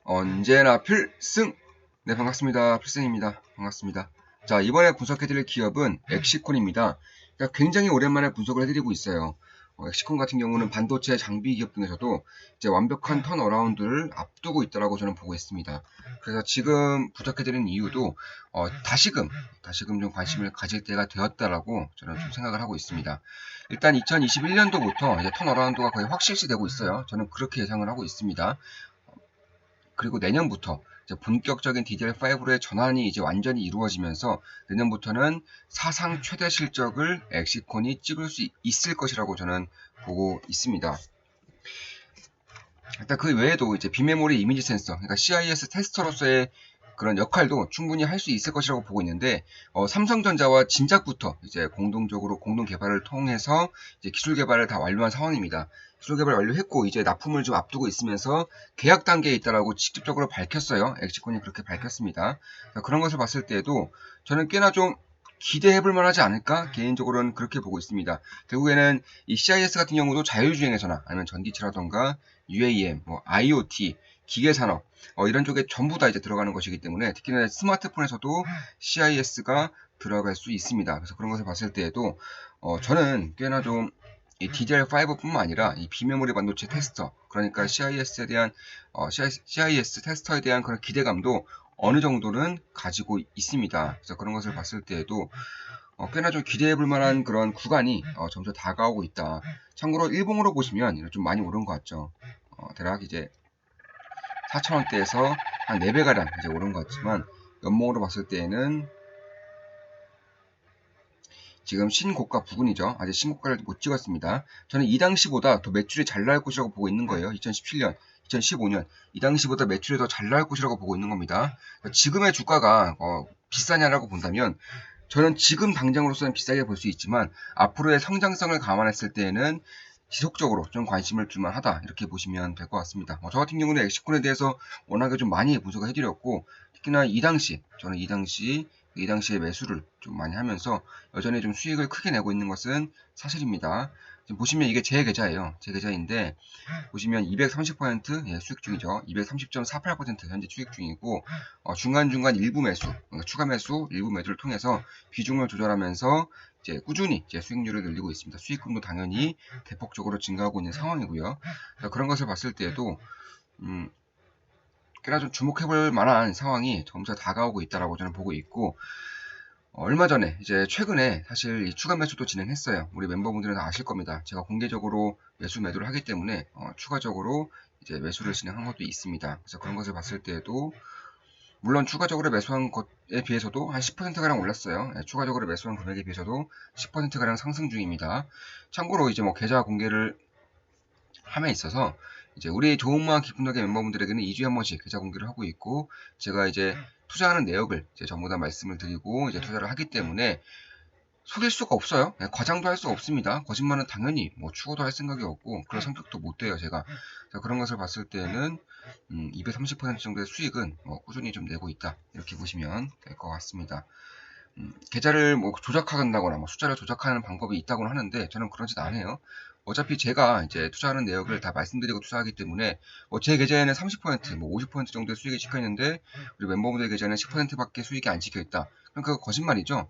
언제나 필승! 네, 반갑습니다. 필승입니다. 반갑습니다. 자, 이번에 분석해드릴 기업은 엑시콘입니다. 그러니까 굉장히 오랜만에 분석을 해드리고 있어요. 엑시콘 같은 경우는 반도체 장비 기업 중에서도 이제 완벽한 턴어라운드를 앞두고 있다고 저는 보고 있습니다. 그래서 지금 분석해드리는 이유도 다시금 좀 관심을 가질 때가 되었다라고 저는 좀 생각을 하고 있습니다. 일단 2021년도부터 이제 턴어라운드가 거의 확실시 되고 있어요. 저는 그렇게 예상을 하고 있습니다. 그리고 내년부터 이제 본격적인 DDR5로의 전환이 이제 완전히 이루어지면서 내년부터는 사상 최대 실적을 엑시콘이 찍을 수 있을 것이라고 저는 보고 있습니다. 일단 그 외에도 이제 비메모리 이미지 센서, 그러니까 CIS 테스터로서의 그런 역할도 충분히 할 수 있을 것이라고 보고 있는데, 삼성전자와 진작부터 이제 공동적으로 공동 개발을 통해서 이제 기술 개발을 다 완료한 상황입니다. 기술 개발 완료했고 이제 납품을 좀 앞두고 있으면서 계약 단계에 있다라고 직접적으로 밝혔어요. 엑시콘이 그렇게 밝혔습니다. 그런 것을 봤을 때에도 저는 꽤나 좀 기대해볼 만하지 않을까? 개인적으로는 그렇게 보고 있습니다. 결국에는 이 CIS 같은 경우도 자율주행에서나 아니면 전기차라던가 UAM, IoT, 기계산업 이런 쪽에 전부 다 이제 들어가는 것이기 때문에 특히나 스마트폰에서도 CIS가 들어갈 수 있습니다. 그래서 그런 것을 봤을 때에도 저는 꽤나 좀 이 DDR5뿐만 아니라 이 비메모리 반도체 테스터, 그러니까 CIS에 대한 CIS 테스터에 대한 그런 기대감도 어느 정도는 가지고 있습니다. 그래서 그런 것을 봤을 때에도 꽤나 좀 기대해볼 만한 그런 구간이 점점 다가오고 있다. 참고로 일봉으로 보시면 좀 많이 오른 것 같죠. 대략 이제 4,000원대에서 한 4배가량 이제 오른 것 같지만 연봉으로 봤을 때에는 지금 신고가 부근이죠. 아직 신고가를 못 찍었습니다. 저는 이 당시보다 더 매출이 잘 나올 것이라고 보고 있는 거예요. 2017년, 2015년 이 당시보다 매출이 더 잘 나올 것이라고 보고 있는 겁니다. 지금의 주가가 비싸냐라고 본다면 저는 지금 당장으로서는 비싸게 볼 수 있지만 앞으로의 성장성을 감안했을 때에는 지속적으로 좀 관심을 줄만 하다 이렇게 보시면 될 것 같습니다. 저 같은 경우는 엑시콘에 대해서 워낙에 좀 많이 분석을 해드렸고 특히나 저는 이 당시에 매수를 좀 많이 하면서 여전히 좀 수익을 크게 내고 있는 것은 사실입니다. 지금 보시면 이게 제 계좌예요. 제 계좌인데 보시면 230% 수익 중이죠. 230.48% 현재 수익 중이고 중간중간 일부 매수, 그러니까 추가 매수, 일부 매도를 통해서 비중을 조절하면서 이제 꾸준히 이제 수익률을 늘리고 있습니다. 수익금도 당연히 대폭적으로 증가하고 있는 상황이고요. 그런 것을 봤을 때에도 꽤나 좀 주목해볼 만한 상황이 점차 다가오고 있다라고 저는 보고 있고 얼마 전에 이제 최근에 사실 이 추가 매수도 진행했어요. 우리 멤버분들은 다 아실 겁니다. 제가 공개적으로 매도를 하기 때문에 추가적으로 이제 매수를 진행한 것도 있습니다. 그래서 그런 것을 봤을 때에도 물론 추가적으로 매수한 것에 비해서도 한 10%가량 올랐어요. 추가적으로 매수한 금액에 비해서도 10%가량 상승 중입니다. 참고로 이제 계좌 공개를 함에 있어서 이제 우리 좋은 마음 깊은 덕의 멤버분들에게는 2주에 한 번씩 계좌 공개를 하고 있고 제가 이제 투자하는 내역을 이제 전부 다 말씀을 드리고 이제 투자를 하기 때문에 속일 수가 없어요. 과장도 할 수가 없습니다. 거짓말은 당연히 추구도 할 생각이 없고 그런 성격도 못 돼요, 제가. 그런 것을 봤을 때는 230% 정도의 수익은 꾸준히 좀 내고 있다. 이렇게 보시면 될 것 같습니다. 계좌를 조작한다거나 숫자를 조작하는 방법이 있다고는 하는데 저는 그러진 않아요. 어차피 제가 이제 투자하는 내역을 다 말씀드리고 투자하기 때문에 제 계좌에는 30%, 50% 정도의 수익이 찍혀 있는데 우리 멤버분들 계좌에는 10%밖에 수익이 안 찍혀 있다. 그럼 그거 거짓말이죠.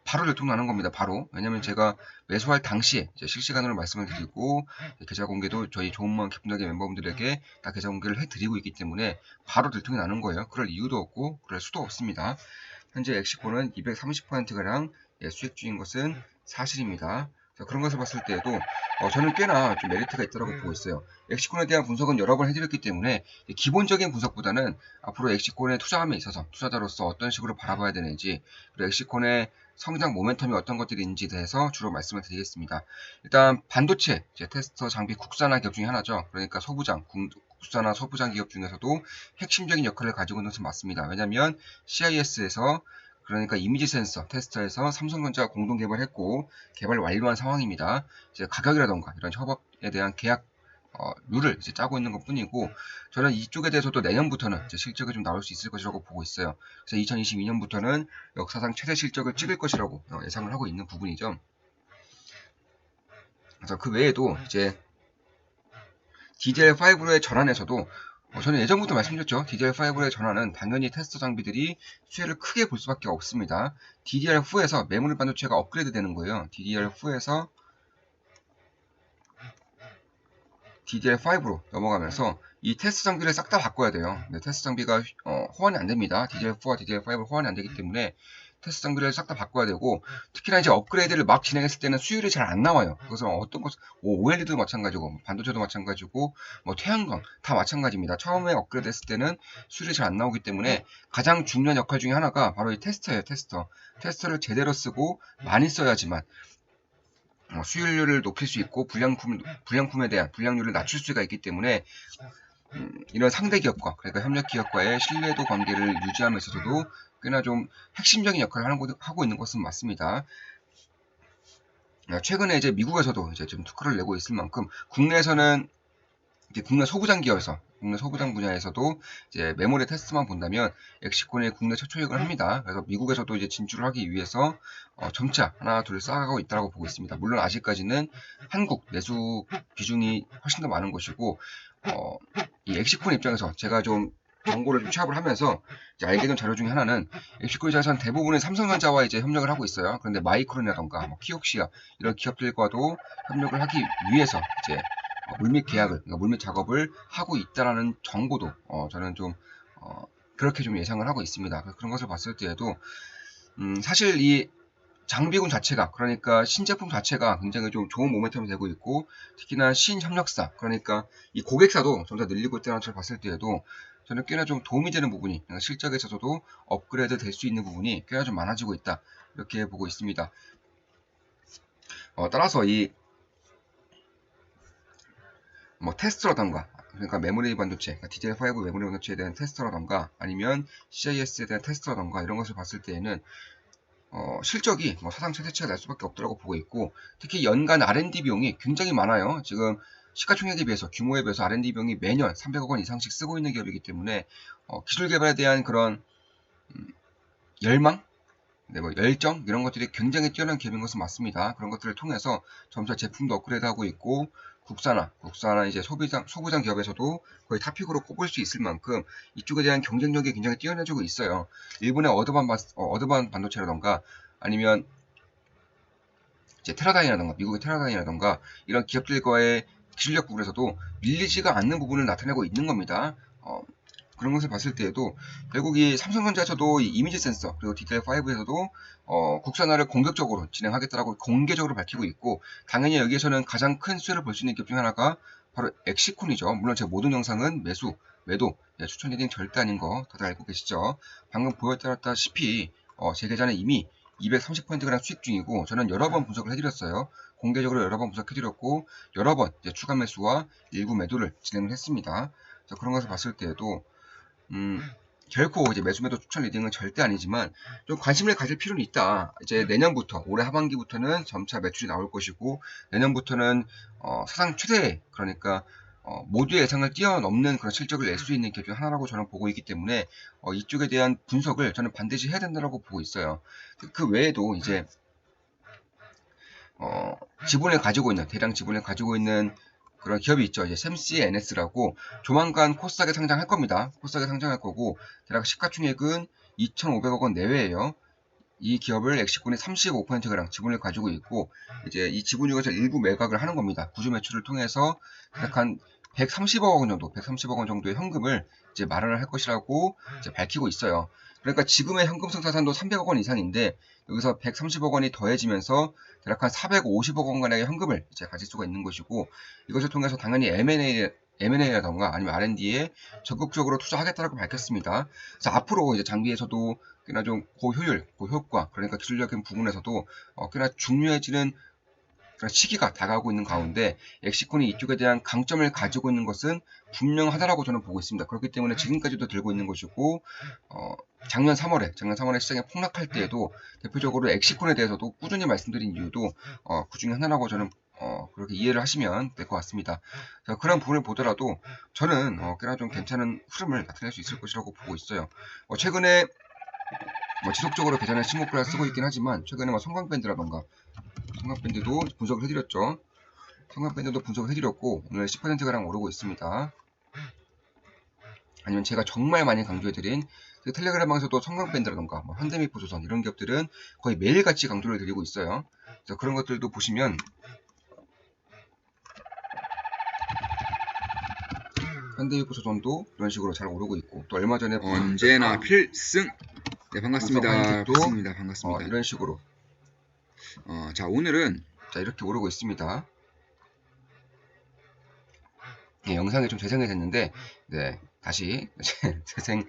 바로 들통나는 겁니다. 바로. 왜냐면 제가 매수할 당시에 이제 실시간으로 말씀을 드리고 계좌 공개도 저희 좋은 마음 깊은 덕의 멤버분들에게 다 계좌 공개를 해드리고 있기 때문에 바로 들통이 나는 거예요. 그럴 이유도 없고 그럴 수도 없습니다. 현재 엑시콘은 230%가량 수익 중인 것은 사실입니다. 그런 것을 봤을 때에도 저는 꽤나 좀 메리트가 있다고 보고 있어요. 엑시콘에 대한 분석은 여러 번 해드렸기 때문에 기본적인 분석보다는 앞으로 엑시콘에 투자함에 있어서 투자자로서 어떤 식으로 바라봐야 되는지 그리고 엑시콘의 성장 모멘텀이 어떤 것들이 있는지에 대해서 주로 말씀을 드리겠습니다. 일단 반도체 테스터 장비 국산화 기업 중에 하나죠. 그러니까 국산화 소부장 기업 중에서도 핵심적인 역할을 가지고 있는 것은 맞습니다. 왜냐하면 CIS에서 그러니까 이미지 센서 테스터에서 삼성전자가 공동 개발했고 개발 완료한 상황입니다. 이제 가격이라던가 이런 협업에 대한 계약 룰을 이제 짜고 있는 것 뿐이고 저는 이쪽에 대해서도 내년부터는 이제 실적이 좀 나올 수 있을 것이라고 보고 있어요. 그래서 2022년부터는 역사상 최대 실적을 찍을 것이라고 예상을 하고 있는 부분이죠. 그래서 그 외에도 이제 DDR5로의 전환에서도 저는 예전부터 말씀드렸죠. DDR5의 전환은 당연히 테스터 장비들이 수혜를 크게 볼 수밖에 없습니다. DDR4에서 메모리 반도체가 업그레이드 되는 거예요. DDR5로 넘어가면서 이 테스트 장비를 싹 다 바꿔야 돼요. 네, 테스트 장비가 호환이 안 됩니다. DDR4와 DDR5 호환이 안 되기 때문에 테스트 장비를 싹 다 바꿔야 되고, 특히나 이제 업그레이드를 막 진행했을 때는 수율이 잘 안 나와요. 그래서 어떤 것, OLED도 마찬가지고, 반도체도 마찬가지고, 태양광 다 마찬가지입니다. 처음에 업그레이드 했을 때는 수율이 잘 안 나오기 때문에 가장 중요한 역할 중에 하나가 바로 이 테스터예요. 테스터를 제대로 쓰고 많이 써야지만 수율을 높일 수 있고 불량품에 대한 불량률을 낮출 수가 있기 때문에 이런 상대 기업과, 그러니까 협력 기업과의 신뢰도 관계를 유지하면서도 꽤나 좀 핵심적인 역할을 하고 있는 것은 맞습니다. 최근에 이제 미국에서도 이제 좀 특허를 내고 있을 만큼 국내에서는 이제 국내 소부장 분야에서도 이제 메모리 테스트만 본다면 엑시콘이 국내 최초역을 합니다. 그래서 미국에서도 이제 진출을 하기 위해서 점차 하나 둘 쌓아가고 있다고 보고 있습니다. 물론 아직까지는 한국 내수 비중이 훨씬 더 많은 것이고, 이 엑시콘 입장에서 제가 좀 정보를 좀 취합을 하면서 이제 알게 된 자료 중에 하나는, 엑시콘 입장에서는 대부분은 삼성전자와 이제 협력을 하고 있어요. 그런데 마이크론이라던가 키옥시아 이런 기업들과도 협력을 하기 위해서 이제 물밑 계약을, 그러니까 물밑 작업을 하고 있다라는 정보도 저는 좀 그렇게 좀 예상을 하고 있습니다. 그런 것을 봤을 때에도 사실 이 장비군 자체가, 그러니까 신제품 자체가 굉장히 좀 좋은 모멘텀이 되고 있고, 특히나 신협력사, 그러니까 이 고객사도 점차 늘리고 있다는 것을 봤을 때에도 저는 꽤나 좀 도움이 되는 부분이, 실적에 있어서도 업그레이드 될 수 있는 부분이 꽤나 좀 많아지고 있다, 이렇게 보고 있습니다. 따라서 이 테스트라던가, 그러니까 메모리 반도체, 그러니까 DDR5 메모리 반도체에 대한 테스트라던가, 아니면 CIS에 대한 테스트라던가, 이런 것을 봤을 때에는 실적이 사상 최대치가 날 수밖에 없더라고 보고 있고, 특히 연간 R&D 비용이 굉장히 많아요. 지금 시가총액에 비해서, 규모에 비해서 R&D 비용이 매년 300억 원 이상씩 쓰고 있는 기업이기 때문에 기술 개발에 대한 그런 열망, 열정, 이런 것들이 굉장히 뛰어난 기업인 것은 맞습니다. 그런 것들을 통해서 점차 제품도 업그레이드하고 있고, 국산화 이제 소부장 기업에서도 거의 탑픽으로 꼽을 수 있을 만큼 이쪽에 대한 경쟁력이 굉장히 뛰어나지고 있어요. 일본의 어드반 반도체라던가, 아니면 이제 테라다인이라던가, 미국의 테라다인이라던가, 이런 기업들과의 기술력 부분에서도 밀리지가 않는 부분을 나타내고 있는 겁니다. 그런 것을 봤을 때에도 결국 이 삼성전자에서도 이 이미지 센서, 그리고 DDR5에서도 국산화를 공격적으로 진행하겠다라고 공개적으로 밝히고 있고, 당연히 여기에서는 가장 큰 수혜를 볼 수 있는 기업 중 하나가 바로 엑시콘이죠. 물론 제 모든 영상은 매도, 추천 리딩 절대 아닌 거 다들 알고 계시죠. 방금 보여드렸다시피 제 계좌는 이미 230%가 수익 중이고, 저는 여러 번 분석을 해드렸어요. 공개적으로 여러 번 분석해드렸고, 여러 번 추가 매수와 일부 매도를 진행을 했습니다. 그런 것을 봤을 때에도 결코 이제 매수 추천 리딩은 절대 아니지만 좀 관심을 가질 필요는 있다. 이제 내년부터, 올해 하반기부터는 점차 매출이 나올 것이고, 내년부터는 사상 최대, 그러니까 모두의 예상을 뛰어넘는 그런 실적을 낼 수 있는 기업 중 하나라고 저는 보고 있기 때문에 이쪽에 대한 분석을 저는 반드시 해야 된다고 보고 있어요. 그 외에도 이제 대량 지분을 가지고 있는 그런 기업이 있죠. 이제 샘시 NS라고 조만간 코스닥에 상장할 겁니다. 코스닥에 상장할 거고, 대략 시가총액은 2,500억 원 내외예요. 이 기업을 엑시콘이 35%가량 지분을 가지고 있고, 이제 이 지분 중에서 일부 매각을 하는 겁니다. 구주 매출을 통해서 대략 한 130억 원 정도의 현금을 이제 마련을 할 것이라고 이제 밝히고 있어요. 그러니까 지금의 현금 승차산도 300억 원 이상인데, 여기서 130억 원이 더해지면서 대략 한 450억 원가량의 현금을 이제 가질 수가 있는 것이고, 이것을 통해서 당연히 M&A라던가 아니면 R&D에 적극적으로 투자하겠다고 밝혔습니다. 그래서 앞으로 이제 장비에서도 꽤나 좀 고효율, 고효과, 그러니까 기술적인 부분에서도 꽤나 중요해지는 그런 시기가 다가오고 있는 가운데, 엑시콘이 이쪽에 대한 강점을 가지고 있는 것은 분명하다라고 저는 보고 있습니다. 그렇기 때문에 지금까지도 들고 있는 것이고, 작년 3월에 시장이 폭락할 때에도 대표적으로 엑시콘에 대해서도 꾸준히 말씀드린 이유도 그 중에 하나라고 저는 그렇게 이해를 하시면 될 것 같습니다. 자, 그런 부분을 보더라도 저는 꽤나 좀 괜찮은 흐름을 나타낼 수 있을 것이라고 보고 있어요. 최근에 지속적으로 계좌는 신고가를 쓰고 있긴 하지만, 최근에 성광밴드라던가, 성광밴드도 분석을 해드렸죠. 성광밴드도 분석을 해드렸고, 오늘 10%가량 오르고 있습니다. 아니면 제가 정말 많이 강조해드린 그 텔레그램방에서도 성광밴드라던가 뭐 현대미포조선 이런 기업들은 거의 매일같이 강조를 드리고 있어요. 그래서 그런 것들도 보시면 현대미포조선도 이런 식으로 잘 오르고 있고, 또 얼마 전에 언제나 필승. 네, 반갑습니다. 삼성화이직도 필승입니다. 반갑습니다. 이런 식으로 자, 오늘은 자 이렇게 오르고 있습니다. 네, 영상이 좀 재생이 됐는데, 네, 다시 재생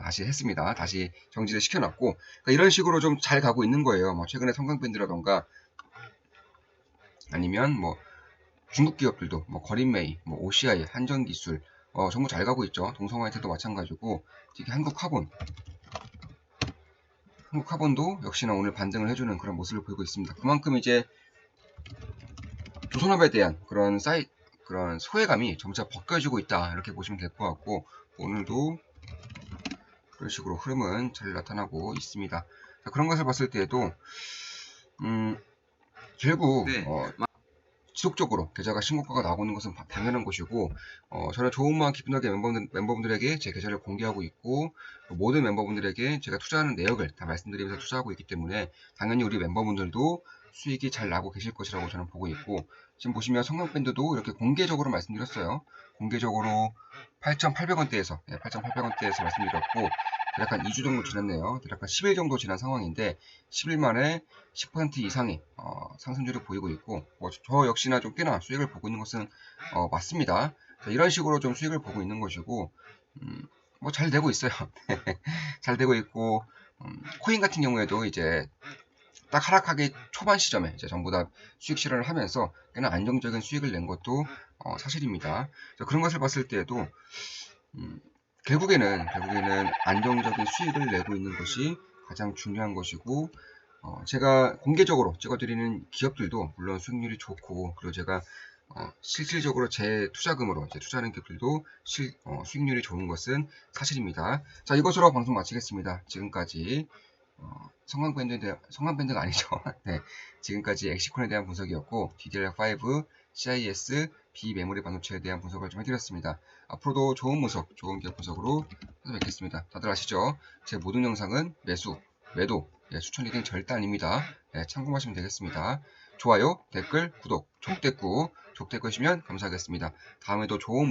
다시 했습니다. 다시 정지를 시켜놨고, 그러니까 이런 식으로 좀 잘 가고 있는 거예요. 뭐 최근에 성광밴드라던가 아니면 뭐 중국 기업들도 뭐 거린메이, 뭐 OCI, 한전기술 전부 잘 가고 있죠. 동성화이트도 마찬가지고, 특히 한국카본도 역시나 오늘 반등을 해주는 그런 모습을 보이고 있습니다. 그만큼 이제 조선업에 대한 그런 소외감이 점차 벗겨지고 있다, 이렇게 보시면 될 것 같고, 오늘도 그런 식으로 흐름은 잘 나타나고 있습니다. 자, 그런 것을 봤을 때에도 결국 네. 지속적으로 계좌가 신고가가 나오는 것은 당연한 것이고, 저는 좋은 마음 기분하게 멤버분들에게 제 계좌를 공개하고 있고, 모든 멤버분들에게 제가 투자하는 내역을 다 말씀드리면서 투자하고 있기 때문에 당연히 우리 멤버분들도 수익이 잘 나고 계실 것이라고 저는 보고 있고, 지금 보시면 성광밴드도 이렇게 공개적으로 말씀드렸어요. 공개적으로 8,800원대에서 8,800원대에서 말씀드렸고, 대략 한 2주 정도 지났네요. 대략 한 10일 정도 지난 상황인데 10일 만에 10% 이상의 상승률을 보이고 있고, 저 역시나 좀 꽤나 수익을 보고 있는 것은 맞습니다. 자, 이런 식으로 좀 수익을 보고 있는 것이고, 뭐 잘 되고 있어요. 잘 되고 있고, 코인 같은 경우에도 이제 딱 하락하기 초반 시점에 이제 전부 다 수익 실현을 하면서 꽤나 안정적인 수익을 낸 것도 사실입니다. 자, 그런 것을 봤을 때에도 결국에는 안정적인 수익을 내고 있는 것이 가장 중요한 것이고, 제가 공개적으로 찍어드리는 기업들도 물론 수익률이 좋고, 그리고 제가 실질적으로 제 투자금으로 투자하는 기업들도 수익률이 좋은 것은 사실입니다. 자, 이것으로 방송 마치겠습니다. 지금까지 성광밴드가 아니죠. 네, 지금까지 엑시콘에 대한 분석이었고, DDR5, CIS, 비메모리 반도체에 대한 분석을 좀 해드렸습니다. 앞으로도 좋은 기업 분석으로 찾아뵙겠습니다. 다들 아시죠? 제 모든 영상은 매수, 매도, 추천 리딩 절대 아닙니다. 참고하시면 되겠습니다. 좋아요, 댓글, 구독, 족댓글이시면 감사하겠습니다. 다음에도 좋은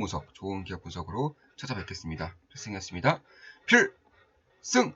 기업 분석으로 찾아뵙겠습니다. 필승이었습니다. 필승!